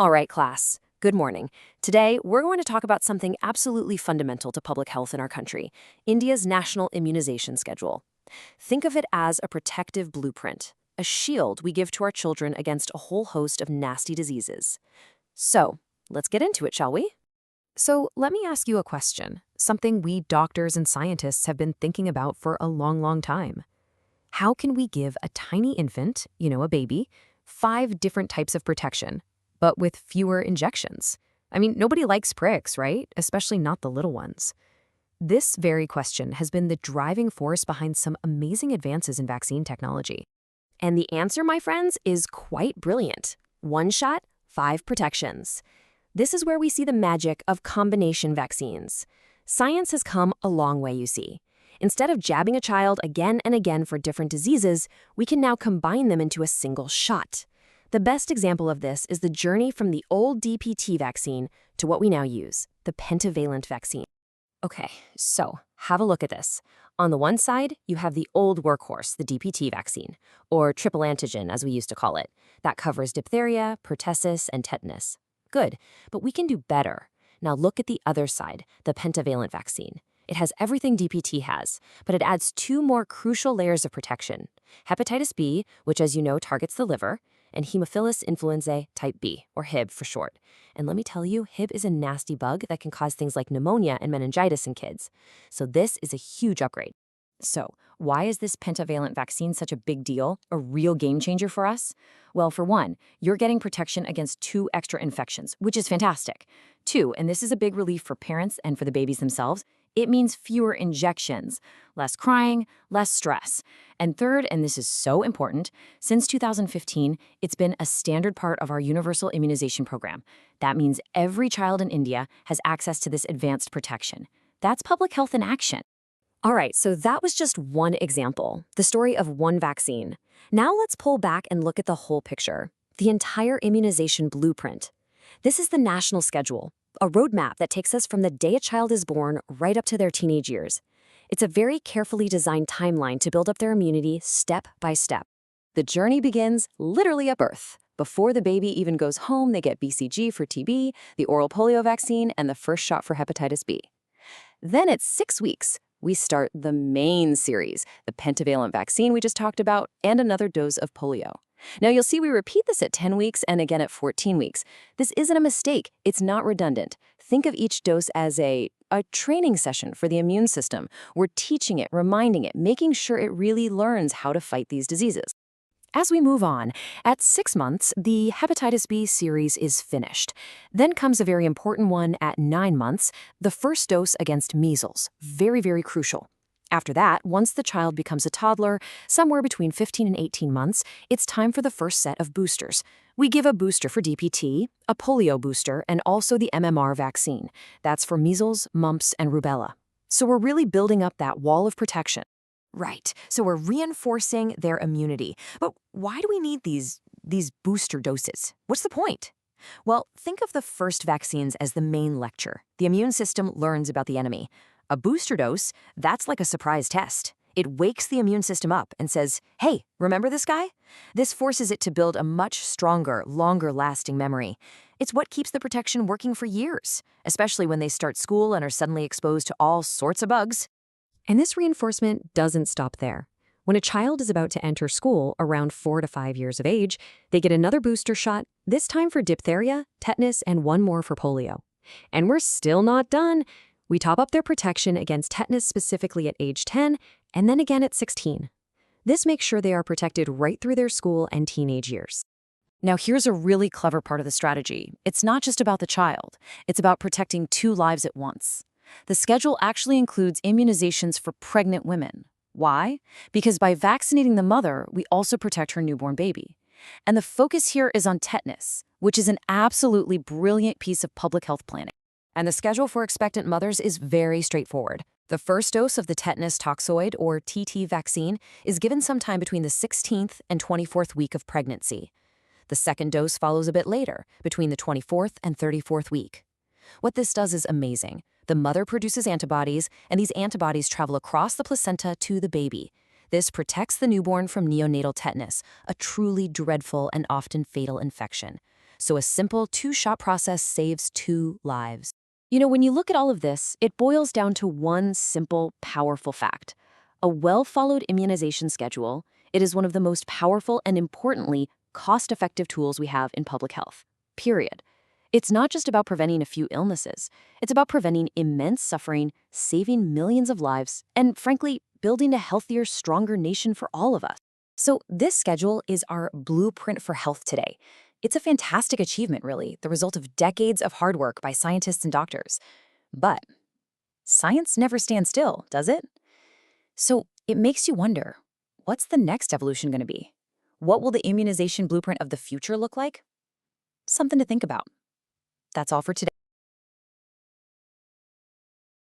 All right, class. Good morning. Today, we're going to talk about something absolutely fundamental to public health in our country, India's national immunization schedule. Think of it as a protective blueprint, a shield we give to our children against a whole host of nasty diseases. So, let's get into it, shall we? So, let me ask you a question, something we doctors and scientists have been thinking about for a long, long time. How can we give a tiny infant, a baby, 5 different types of protection, but with fewer injections? I mean, nobody likes pricks, right? Especially not the little ones. This very question has been the driving force behind some amazing advances in vaccine technology. And the answer, my friends, is quite brilliant. 1 shot, 5 protections. This is where we see the magic of combination vaccines. Science has come a long way, you see. Instead of jabbing a child again and again for different diseases, we can now combine them into a single shot. The best example of this is the journey from the old DPT vaccine to what we now use, the pentavalent vaccine. Okay, so have a look at this. On the one side, you have the old workhorse, the DPT vaccine, or triple antigen as we used to call it. That covers diphtheria, pertussis, and tetanus. Good, but we can do better. Now look at the other side, the pentavalent vaccine. It has everything DPT has, but it adds 2 more crucial layers of protection. Hepatitis B, which as you know targets the liver, and Haemophilus influenzae type B, or Hib for short. And let me tell you, Hib is a nasty bug that can cause things like pneumonia and meningitis in kids. So this is a huge upgrade. So, why is this pentavalent vaccine such a big deal, a real game changer for us? Well, for one, you're getting protection against 2 extra infections, which is fantastic. 2, and this is a big relief for parents and for the babies themselves, it means fewer injections, less crying, less stress. And third, and this is so important, since 2015, it's been a standard part of our universal immunization program. That means every child in India has access to this advanced protection. That's public health in action. All right, so that was just one example, the story of one vaccine. Now let's pull back and look at the whole picture, the entire immunization blueprint. This is the national schedule, a roadmap that takes us from the day a child is born right up to their teenage years. It's a very carefully designed timeline to build up their immunity step by step. The journey begins literally at birth. Before the baby even goes home, they get BCG for TB, the oral polio vaccine, and the first shot for hepatitis B. Then at 6 weeks, we start the main series, the pentavalent vaccine we just talked about, and another dose of polio. Now you'll see we repeat this at 10 weeks and again at 14 weeks. This isn't a mistake. It's not redundant. Think of each dose as a training session for the immune system. We're teaching it, reminding it, making sure it really learns how to fight these diseases. As we move on, at 6 months, the hepatitis B series is finished. Then comes a very important one at 9 months, the first dose against measles. Very, very crucial. After that, once the child becomes a toddler, somewhere between 15 and 18 months, it's time for the first set of boosters. We give a booster for DPT, a polio booster, and also the MMR vaccine. That's for measles, mumps, and rubella. So we're really building up that wall of protection. Right, so we're reinforcing their immunity. But why do we need these booster doses? What's the point? Well, think of the first vaccines as the main lecture. The immune system learns about the enemy. A booster dose, that's like a surprise test. It wakes the immune system up and says, hey, remember this guy? This forces it to build a much stronger, longer-lasting memory. It's what keeps the protection working for years, especially when they start school and are suddenly exposed to all sorts of bugs. And this reinforcement doesn't stop there. When a child is about to enter school around 4 to 5 years of age, they get another booster shot, this time for diphtheria, tetanus, and 1 more for polio. And we're still not done. We top up their protection against tetanus specifically at age 10, and then again at 16. This makes sure they are protected right through their school and teenage years. Now here's a really clever part of the strategy. It's not just about the child. It's about protecting 2 lives at once. The schedule actually includes immunizations for pregnant women. Why? Because by vaccinating the mother, we also protect her newborn baby. And the focus here is on tetanus, which is an absolutely brilliant piece of public health planning. And the schedule for expectant mothers is very straightforward. The first dose of the tetanus toxoid, or TT vaccine, is given sometime between the 16th and 24th week of pregnancy. The second dose follows a bit later, between the 24th and 34th week. What this does is amazing. The mother produces antibodies, and these antibodies travel across the placenta to the baby. This protects the newborn from neonatal tetanus, a truly dreadful and often fatal infection. So a simple 2-shot process saves 2 lives. When you look at all of this, it boils down to one simple, powerful fact. A well-followed immunization schedule, it is one of the most powerful and, importantly, cost-effective tools we have in public health. Period. It's not just about preventing a few illnesses. It's about preventing immense suffering, saving millions of lives, and, frankly, building a healthier, stronger nation for all of us. So this schedule is our blueprint for health today. It's a fantastic achievement, really, the result of decades of hard work by scientists and doctors. But science never stands still, does it? So it makes you wonder, what's the next evolution going to be? What will the immunization blueprint of the future look like? Something to think about. That's all for today.